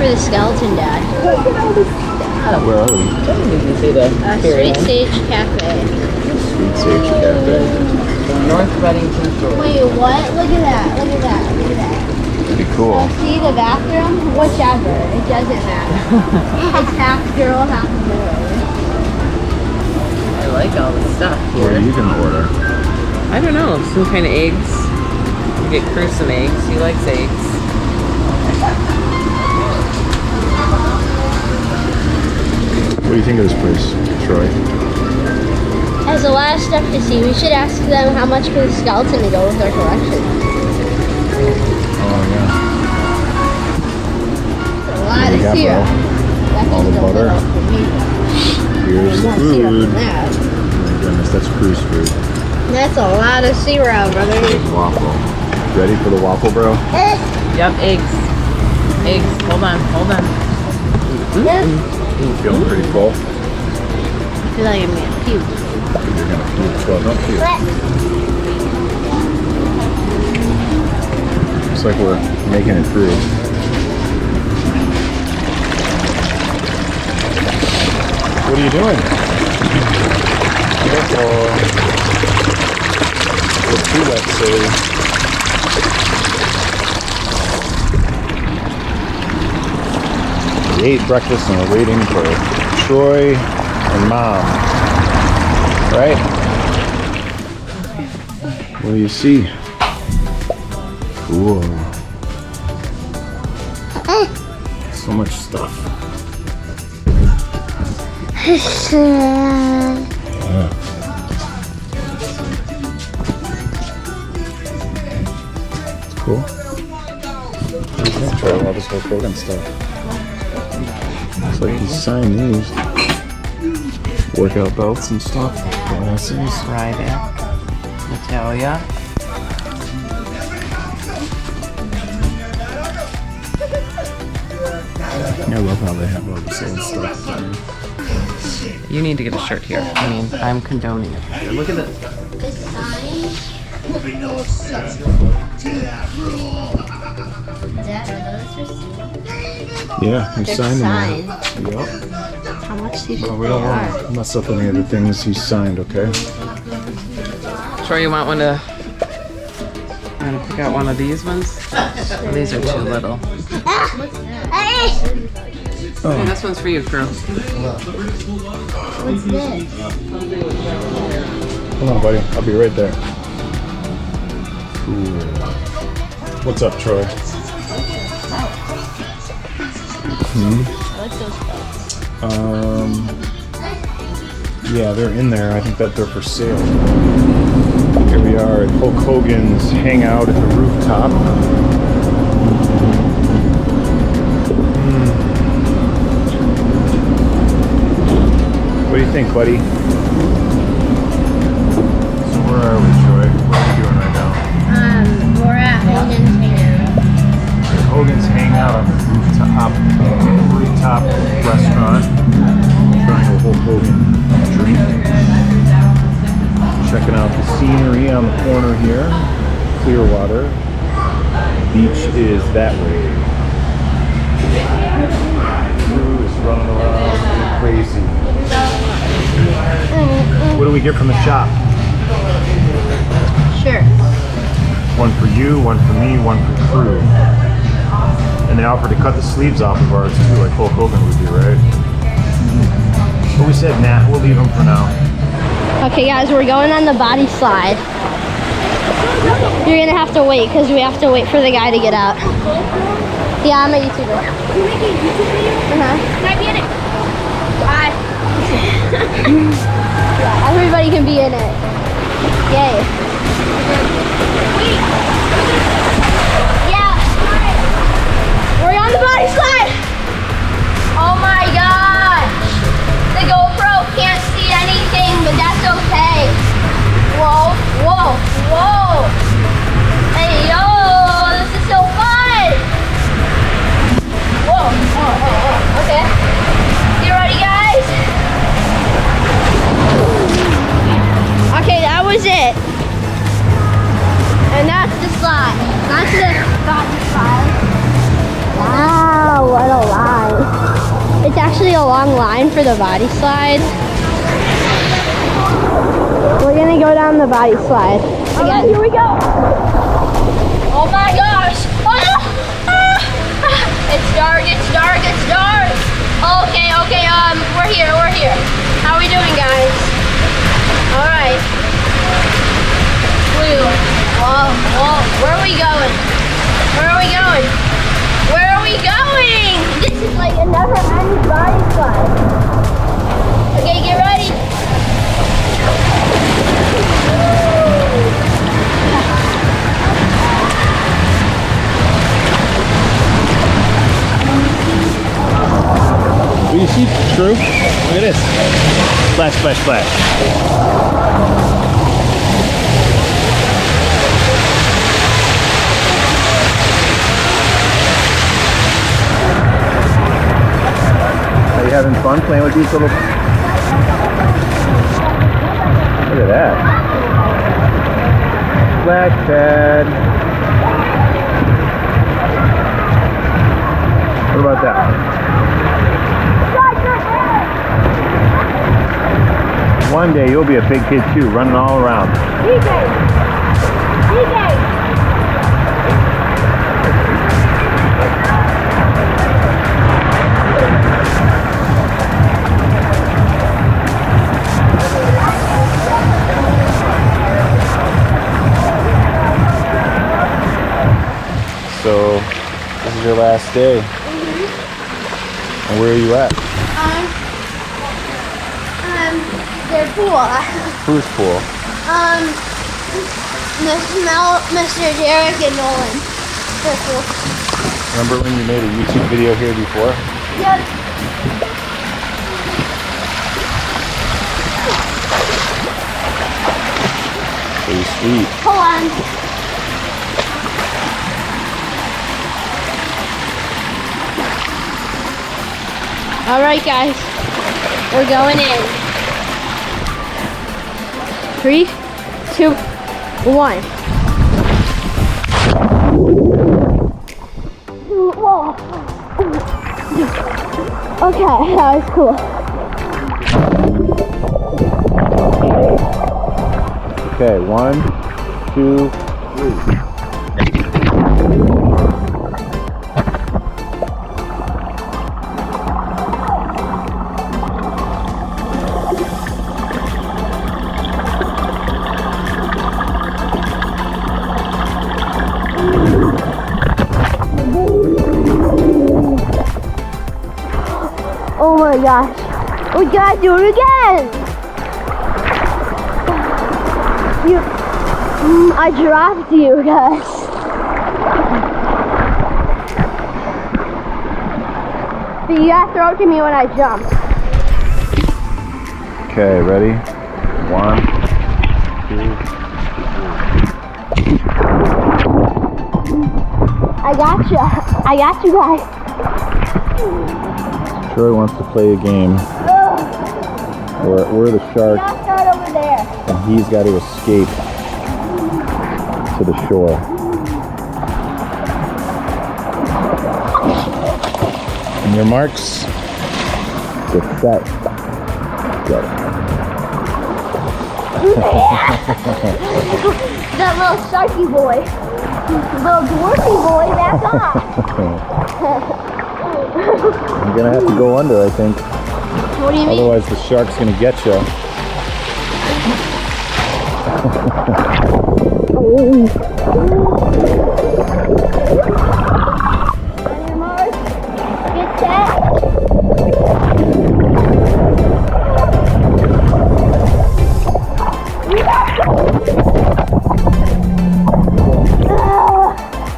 for the skeleton, Dad? Where are we? Did you see the Sweet Sage Cafe. Sweet Sage Cafe. North Reddington Shore. Wait, what? Look at that. Look at that. Look at that. Pretty cool. See the bathroom? Whichever. It doesn't matter. It's half girl, half boy. I like all the stuff What are here. you gonna order? I don't know, some kind of eggs. You get Cruz some eggs. He likes eggs. What do you think of this place, Troy? There's a lot of stuff to see. We should ask them how much for the skeleton to go with our collection. Oh yeah. It's a lot of got, syrup. bro? That's All the just a butter. little for me. Here's the More syrup food. than that. Oh my goodness, that's cruise food. That's a lot of syrup, brother. Waffle. Ready for the waffle, bro? Yep, eggs. Eggs. Hold on, hold on. Feeling pretty full? I feel like I'm gonna puke. You're gonna puke. Well, don't puke. Looks like we're making it through. What are you doing? Careful. It's too wet, silly. We ate breakfast and we're waiting for Troy and Mom. Right? What do you see? Cool. So much stuff. Yeah. Cool. Yeah, try all this Hulk Hogan stuff. Looks like he signed these. Workout belts and stuff. Glasses. Ryback. Natalia. I love how they have all this old stuff. You need to get a shirt here. I mean, I'm condoning it. Here, look at this. The sign? Dad, are those receipts? Yeah, he They're signed them. signed. Yep. How much do you Well, think we they don't are? want to mess up any of the things he signed, okay? Troy, you want one to... Want to pick out one of these ones? These are too little. Hey, this one's for you, Crew. What's this? Hold on, buddy. I'll be right there. Cool. What's up, Troy? I like those belts. Yeah, they're in there. I think that they're for sale. Here we are at Hulk Hogan's Hangout at the rooftop. What do you think, buddy? So where are we, Troy? What are we doing right now? We're at Hogan's Hangout. Hogan's Hangout on the rooftop restaurant. Trying a Hulk Hogan drink. Checking out the scenery on the corner here. Clearwater. Beach is that way. Crew is running around being crazy. What do we get from the shop? Sure. One for you, one for me, one for the crew. And they offered to cut the sleeves off of ours too, like Hulk Hogan would do, right? But we said, nah, we'll leave them for now. Okay, guys, we're going on the body slide. You're gonna have to wait because we have to wait for the guy to get out. Yeah, I'm a YouTuber. You're making a YouTube video? Can I be in it? Bye. Yeah, everybody can be in it. Yay. Wait. Yeah. We're on the body slide. Oh my gosh. The GoPro can't see anything, but that's okay. Whoa, whoa, whoa. Hey, yo, this is so fun. Whoa, whoa, whoa, whoa. Okay. You ready, guys? Okay, that was it. actually a long line for the body slide. We're gonna go down the body slide. Again. Here we go. Oh my gosh. It's dark, it's dark, it's dark. Okay, we're here. How are we doing, guys? All right. Whoa. Where are we going? This is like a never-ending body slide. Okay, get ready. What do you see, Drew? Look at this. Splash, splash, splash. Are you having fun playing with these little... Look at that. Splash pad. What about that? One day you'll be a big kid too, running all around. DJ! So, this is your last day. And where are you at? Their pool. Whose pool? Mr. Derek and Nolan. Their pool. Remember when you made a YouTube video here before? Yep. Pretty sweet. Hold on. All right, guys. We're going in. 3, 2, 1. Whoa. Okay, that was cool. Okay, 1, 2, 3. Oh my gosh. We gotta do it again. I dropped you guys. But you gotta throw it to me when I jump. Okay, ready? 1, 2. I got you guys. Troy wants to play a game where we're the shark Just start over there. and he's got to escape to the shore. And your marks, get set, go. That little sharky boy. Little dwarfy boy, back off. I'm gonna have to go under, I think. What do you mean? Otherwise the shark's gonna get you. On your mark, get set.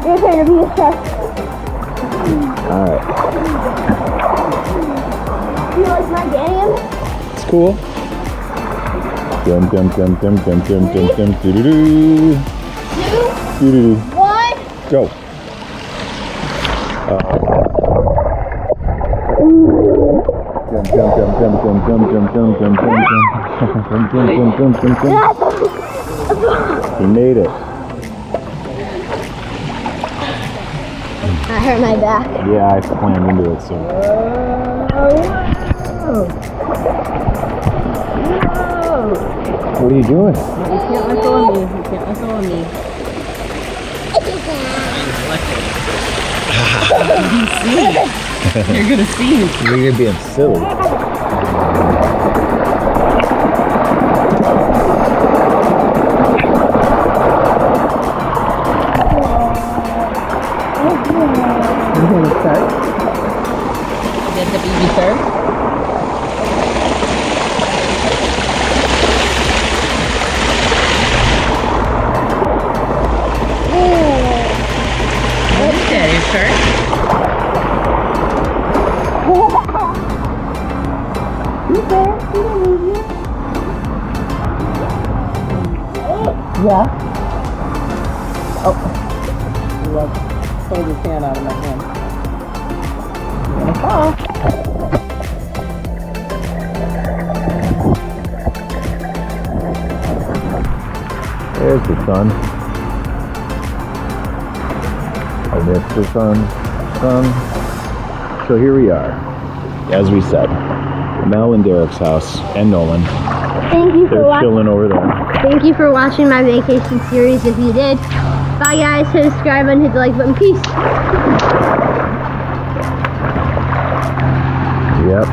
Your turn to be a shark. Alright. Do you like my game? It's cool. Dum dum dum dum dum dum dum dum doo doo doo. 2, Doo doo doo. 1. Go. Dum dum dum dum dum dum dum dum dum dum dum dum dum. He made it. I hurt my back. Yeah, I slammed into it, so. What are you doing? You can't let go of me. You can't let go of me. You're gonna see. You're being silly. You hear the shark? Get the baby shark? Okay, shark. Yeah. Oh. Love. Pulled his hand out of my hand. You're gonna fall. There's the sun. And it's the sun. So here we are. As we said, Mel and Derek's house and Nolan. Thank you for They're watching. chilling over there. Thank you for watching my vacation series. If you did, bye guys. Hit subscribe and hit the like button. Peace. Yep.